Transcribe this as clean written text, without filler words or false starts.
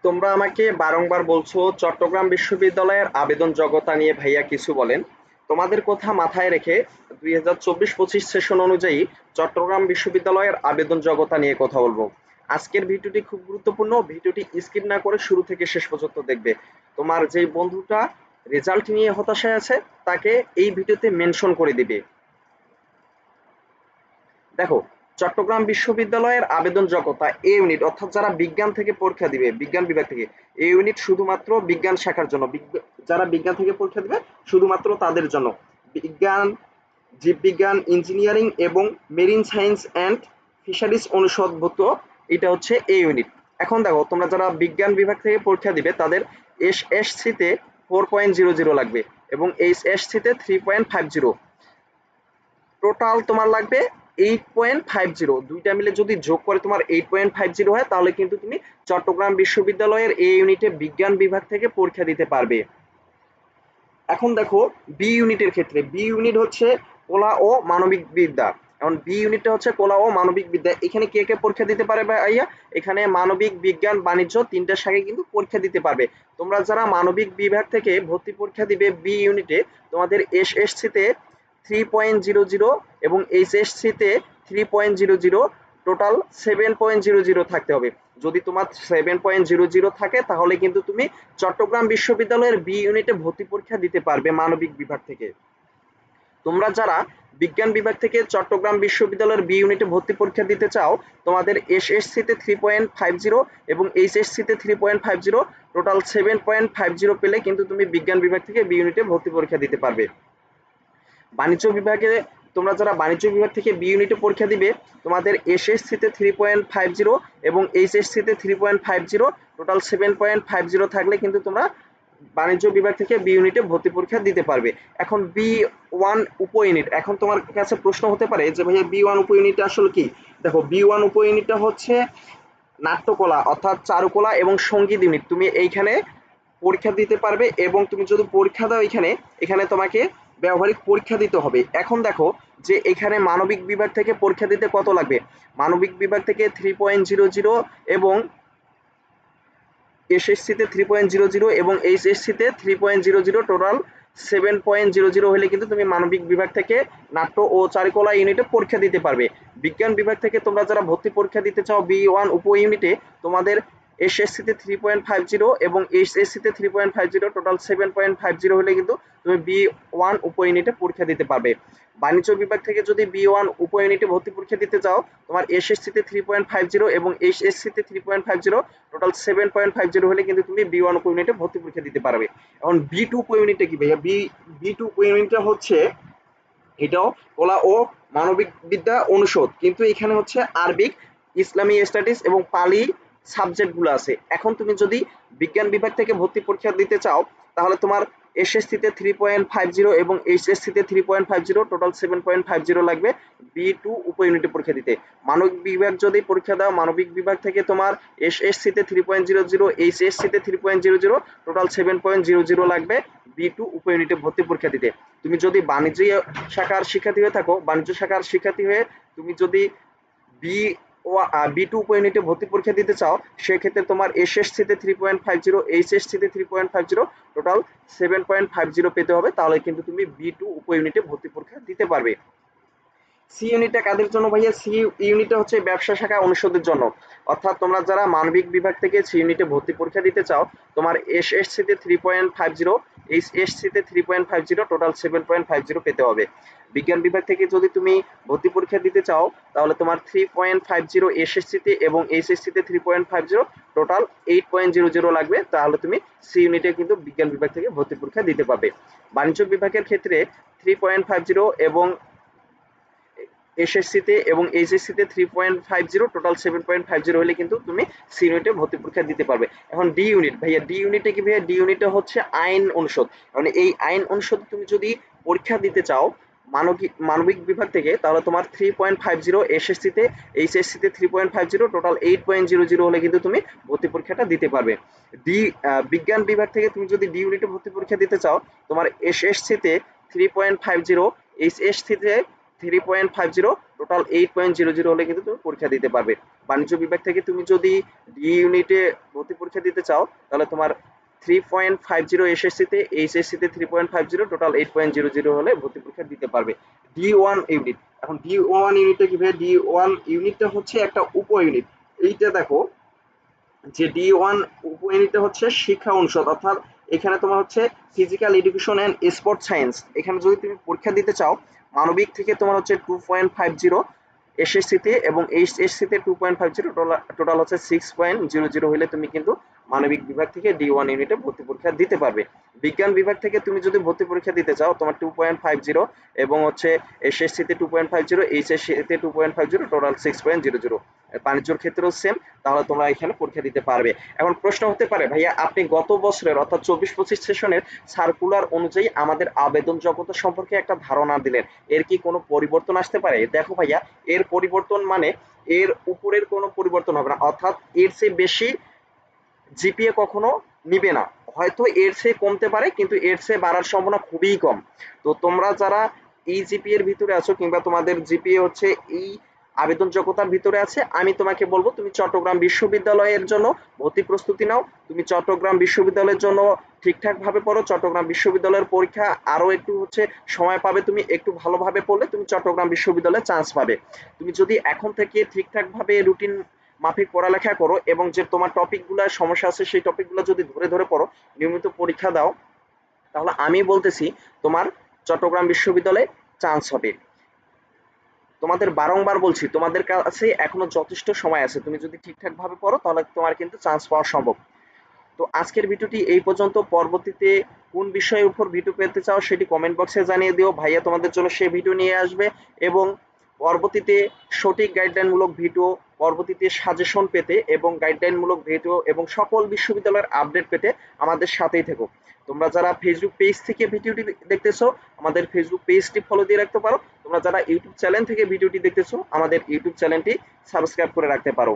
তোমরা আমাকে বারংবার বলছো চট্টগ্রাম বিশ্ববিদ্যালয়ের আবেদন যোগ্যতা নিয়ে ভাইয়া কিছু বলেন। তোমাদের কথা মাথায় রেখে 2024-25 সেশন অনুযায়ী চট্টগ্রাম বিশ্ববিদ্যালয়ের আবেদন যোগ্যতা নিয়ে কথা বলবো। আজকের ভিডিওটি খুব গুরুত্বপূর্ণ, ভিডিওটি স্কিপ না করে শুরু থেকে শেষ পর্যন্ত দেখবে। তোমার যেই বন্ধুটা রেজাল্ট নিয়ে হতাশায় আছে তাকে এই ভিডিওতে মেনশন করে দিবে। দেখো, চট্টগ্রাম বিশ্ববিদ্যালয়ের আবেদন যোগ্যতা এ ইউনিট অর্থাৎ যারা বিজ্ঞান থেকে পরীক্ষা দিবে, বিজ্ঞান বিভাগ থেকে এ ইউনিট শুধুমাত্র বিজ্ঞান শাখার জন্য, যারা বিজ্ঞান থেকে পরীক্ষা দিবে শুধুমাত্র তাদের জন্য। বিজ্ঞান, জীববিজ্ঞান, ইঞ্জিনিয়ারিং এবং মেরিন সায়েন্স অ্যান্ড ফিশারিজ অনুষদভুক্ত এটা হচ্ছে এ ইউনিট। এখন দেখো, তোমরা যারা বিজ্ঞান বিভাগ থেকে পরীক্ষা দিবে তাদের এসএসসি তে 4.00 লাগবে এবং এইচএসসি তে 3.50। টোটাল তোমার লাগবে 8.50। দুইটা মিলে যদি যোগ করে তোমার 8.50 হয় তাহলে কিন্তু তুমি চট্টগ্রাম বিশ্ববিদ্যালয়ের এ ইউনিটে বিজ্ঞান বিভাগ থেকে পরীক্ষা দিতে পারবে। এখন দেখো, বি ইউনিটের ক্ষেত্রে বি ইউনিট হচ্ছে কলা ও মানবিক বিদ্যা। এখন বি ইউনিটটা হচ্ছে কলা ও মানবিক বিদ্যা। এখানে কে কে পরীক্ষা দিতে পারে ভাইয়া? এখানে মানবিক, বিজ্ঞান, বাণিজ্য তিনটা শাখায় কিন্তু পরীক্ষা দিতে পারবে। তোমরা যারা মানবিক বিভাগ থেকে ভর্তি পরীক্ষা দিবে বি ইউনিটে, তোমাদের এসএসসি তে 3.00 এবং এইচএসসি তে 3.00, টোটাল 7.00 থাকতে হবে। যদি তোমার 7.00 থাকে তাহলে কিন্তু তুমি চট্টগ্রাম বিশ্ববিদ্যালয়ের বি ইউনিটে ভর্তি পরীক্ষা দিতে পারবে মানবিক বিভাগ থেকে। তোমরা যারা বিজ্ঞান বিভাগ থেকে চট্টগ্রাম বিশ্ববিদ্যালয়ের বি ইউনিটে ভর্তি পরীক্ষা দিতে চাও, তোমাদের এসএসসি তে 3.50 এবং এইচএসসি তে 3.50, টোটাল 7.50 পেলে কিন্তু তুমি বিজ্ঞান বিভাগ থেকে বি ইউনিটে ভর্তি পরীক্ষা দিতে পারবে। বাণিজ্য বিভাগে তোমরা যারা বাণিজ্য বিভাগ থেকে বি ইউনিটে পরীক্ষা দিবে, তোমাদের এসএসসি তে 3.50 এবং এইচএসসি তে 3.50, টোটাল 7.50 থাকলে কিন্তু তোমরা বাণিজ্য বিভাগ থেকে বি ইউনিটে ভর্তি পরীক্ষা দিতে পারবে। এখন বি ওয়ান উপ ইউনিট, এখন তোমার কাছে প্রশ্ন হতে পারে যে ভাইয়া বি ওয়ান উপ ইউনিট আসলে কি? দেখো, বি ওয়ান উপ ইউনিটটা হচ্ছে নাট্যকলা অর্থাৎ চারুকলা এবং সঙ্গীত ইউনিট। তুমি এইখানে পরীক্ষা দিতে পারবে এবং তুমি যদি পরীক্ষা দাও এখানে, এখানে তোমাকে ব্যবহারিক পরীক্ষা দিতে হবে। এখন দেখো যে এখানে মানবিক বিভাগ থেকে পরীক্ষা দিতে কত লাগবে। মানবিক বিভাগ থেকে 3.00 এবং এসএসসি তে 3.00 এবং এইচএসসি তে 3.00, টোটাল 7.00 হলে কিন্তু তুমি মানবিক বিভাগ থেকে নাট্য ও চারুকলা ইউনিটে পরীক্ষা দিতে পারবে। বিজ্ঞান বিভাগ থেকে তোমরা যারা ভর্তি পরীক্ষা দিতে চাও বি ওয়ান উপ ইউনিটে, তোমাদের এসএসসি তে 3.50 এবং এইচএসসি তে 3.50, টোটাল 7.50 হলে কিন্তু তুমি বি ওয়ান উপ ইউনিটে পরীক্ষা দিতে পারবে। বাণিজ্য বিভাগ থেকে যদি বি ওয়ান উপ ইউনিটে ভর্তি পরীক্ষা দিতে চাও, তোমার এসএসসি তে 3.50 এবং এইচএসসি তে 3.50, টোটাল 7.50 হলে কিন্তু তুমি বি ওয়ান উপ ইউনিটে ভর্তি পরীক্ষা দিতে পারবে। এখন বি টু উপ ইউনিটে কি ভাইয়া? বি টু উপ ইউনিটটা হচ্ছে এটাও কলা ও মানবিক বিদ্যা অনুষদ, কিন্তু এখানে হচ্ছে আরবিক, ইসলামী স্টাডিজ এবং পালি সাবজেক্টগুলো আছে। এখন তুমি যদি বিজ্ঞান বিভাগ থেকে ভর্তি পরীক্ষা দিতে চাও তাহলে তোমার এসএসসি তে 3.50 এবং এইচএসসি তে 3.50, টোটাল 7.50 লাগবে বি টু উপ ইউনিটে পরীক্ষা দিতে। মানবিক বিভাগ যদি পরীক্ষা দাও, মানবিক বিভাগ থেকে তোমার এসএসসি তে 3.00, এইচএসসি তে 3.00, টোটাল 7.00 লাগবে বি টু উপ ইউনিটে ভর্তি পরীক্ষা দিতে। তুমি যদি বাণিজ্য শাখার শিক্ষার্থী হয়ে থাকো, বাণিজ্য শাখার শিক্ষার্থী হয়ে তুমি যদি বি বি টু উপ ইউনিটে ভর্তি পরীক্ষা দিতে চাও, সেক্ষেত্রে তোমার এসএসসি তে 3.50, এইচএসসি তে 3.50, টোটাল 7.50 পেতে হবে, তাহলে কিন্তু তুমি বি টু উপ ইউনিটে ভর্তি পরীক্ষা দিতে পারবে। সি ইউনিটটা কাদের জন্য ভাইয়া? সি ইউনিটটা হচ্ছে ব্যবসা শাখা অনুষদের জন্য। অর্থাৎ তোমরা যারা মানবিক বিভাগ থেকে সি ইউনিটে ভর্তি পরীক্ষা দিতে চাও, তোমার এসএসসি তে 3.50, এইচএসসি তে 3.50, টোটাল 7.50 পেতে হবে। বিজ্ঞান বিভাগ থেকে যদি তুমি ভর্তি পরীক্ষা দিতে চাও তাহলে তোমার 3.50 এসএসসি তে এবং এইচএসসি তে 3.50, টোটাল 8.00 লাগবে, তাহলে তুমি সি ইউনিটে কিন্তু বিজ্ঞান বিভাগ থেকে ভর্তি পরীক্ষা দিতে পারবে। বাণিজ্য বিভাগের ক্ষেত্রে 3.50 এবং এসএসসি তে এবং এইচএসসি তে 3.50, টোটাল 7.50 হলে কিন্তু তুমি সি ইউনিটে ভর্তি পরীক্ষা দিতে পারবে। এখন ডি ইউনিট ভাইয়া, ডি ইউনিটে কি ভাইয়া? ডি ইউনিটে হচ্ছে আইন অনুষদ। মানে এই আইন অনুষদ তুমি যদি পরীক্ষা দিতে চাও মানবিক বিভাগ থেকে, তাহলে তোমার 3.50 এসএসসি তে, এইচএসসি তে 3.50, টোটাল 8.00 হলে কিন্তু তুমি ভর্তি পরীক্ষাটা দিতে পারবে। ডি বিজ্ঞান বিভাগ থেকে তুমি যদি ডি ইউনিটে ভর্তি পরীক্ষা দিতে চাও, তোমার এসএসসি তে 3.50, এইচএসসি তে 3.50, টোটাল 8.00 হলে কিন্তু তুমি পরীক্ষা দিতে পারবে। বাণিজ্য বিভাগ থেকে তুমি যদি ডি ইউনিটে ভর্তি পরীক্ষা দিতে চাও তাহলে তোমার 3.50 এসএসসিতে, এইচএসসিতে 3.50, টোটাল 8.00 হলে ভর্তি পরীক্ষা দিতে পারবে। D1 ইউনিট, এখন D1 ইউনিটটা কি ভাই? D1 ইউনিটটা হচ্ছে একটা উপ ইউনিট। এইটা দেখো যে D1 উপ ইউনিটটা হচ্ছে শিক্ষা অনুষদ, অর্থাৎ এখানে তোমার হচ্ছে physical education and sport science. এখানে যদি তুমি পরীক্ষা দিতে চাও মানবিক থেকে তোমার হচ্ছে 2.50 এসএসসিতে এবং এইচএসসিতে 2.50, টোটাল হচ্ছে 6.00 হলে তুমি কিন্তু মানবিক বিভাগ থেকে D1 ইউনিটে ভর্তি পরীক্ষা দিতে পারবে। বিজ্ঞান বিভাগ থেকে তুমি যদি ভর্তি পরীক্ষা দিতে চাও তোমার 2.50 এবং হচ্ছে এসএসসিতে 2.50, এইচএসসিতে 2.50, টোটাল 6.00। বাণিজ্যর ক্ষেত্রেও সেম, তাহলে তোমরা এখানে পরীক্ষা দিতে পারবে। এখন প্রশ্ন হতে পারে ভাইয়া আপনি গত বছরের অর্থাৎ 24-25 সেশনের সার্কুলার অনুযায়ী আমাদের আবেদন যোগ্যতা সম্পর্কে একটা ধারণা দিলেন, এর কি কোনো পরিবর্তন আসতে পারে? দেখো ভাইয়া, এর পরিবর্তন মানে এর উপরের কোনো পরিবর্তন হবে না, অর্থাৎ এর চেয়ে বেশি জিপিএ কখনো নিবে না। হয়তো এর চেয়ে কমতে পারে কিন্তু এর চেয়ে বাড়ার সম্ভাবনা খুবই কম। তো তোমরা যারা এই জিপিএ এর ভিতরে আছো কিংবা তোমাদের জিপিএ হচ্ছে এই আবেদন যোগ্যতার ভিতরে আছে, আমি তোমাকে বলবো তুমি চট্টগ্রাম বিশ্ববিদ্যালয়ের জন্য ভর্তি প্রস্তুতি নাও। তুমি চট্টগ্রাম বিশ্ববিদ্যালয়ের জন্য ঠিকঠাক ভাবে পড়ো। চট্টগ্রাম বিশ্ববিদ্যালয়ের পরীক্ষা আরো একটু হচ্ছে সময় পাবে, তুমি একটু ভালোভাবে পড়লে তুমি চট্টগ্রাম বিশ্ববিদ্যালয়ে চান্স পাবে। তুমি যদি এখন থেকে ঠিকঠাক ভাবে রুটিন মাফিক পড়ালেখা করো এবং যে তোমার টপিকগুলো সমস্যা আছে সেই টপিকগুলো যদি ধরে ধরে পড়ো, নিয়মিত পরীক্ষা দাও, তাহলে আমি বলতেছি তোমার চট্টগ্রাম বিশ্ববিদ্যালয়ে চান্স হবে। তোমাদের বারংবার বলছি তোমাদের কাছে এখনো যথেষ্ট সময় আছে, তুমি যদি ঠিকঠাক ভাবে পড়ো তাহলে তোমার কিন্তু চান্স পাওয়া সম্ভব। তো আজকের ভিডিওটি এই পর্যন্ত। পরবর্তীতে কোন বিষয়ের উপর ভিডিও পেতে চাও সেটি কমেন্ট বক্সে জানিয়ে দিও, ভাইয়া তোমাদের জন্য সেই ভিডিও নিয়ে আসবে। এবং পরবর্তীতে সঠিক গাইডলাইনমূলক ভিডিও, পরবর্তীতে সাজেশন পেতে এবং গাইডলাইনমূলক ভিডিও এবং সকল বিশ্ববিদ্যালয়ের আপডেট পেতে আমাদের সাথেই থেকো। তোমরা যারা ফেসবুক পেজ থেকে ভিডিওটি দেখতেছো আমাদের ফেসবুক পেজটি ফলো দিয়ে রাখতে পারো। তোমরা যারা ইউটিউব চ্যানেল থেকে ভিডিওটি দেখতেছো আমাদের ইউটিউব চ্যানেলটি সাবস্ক্রাইব করে রাখতে পারো।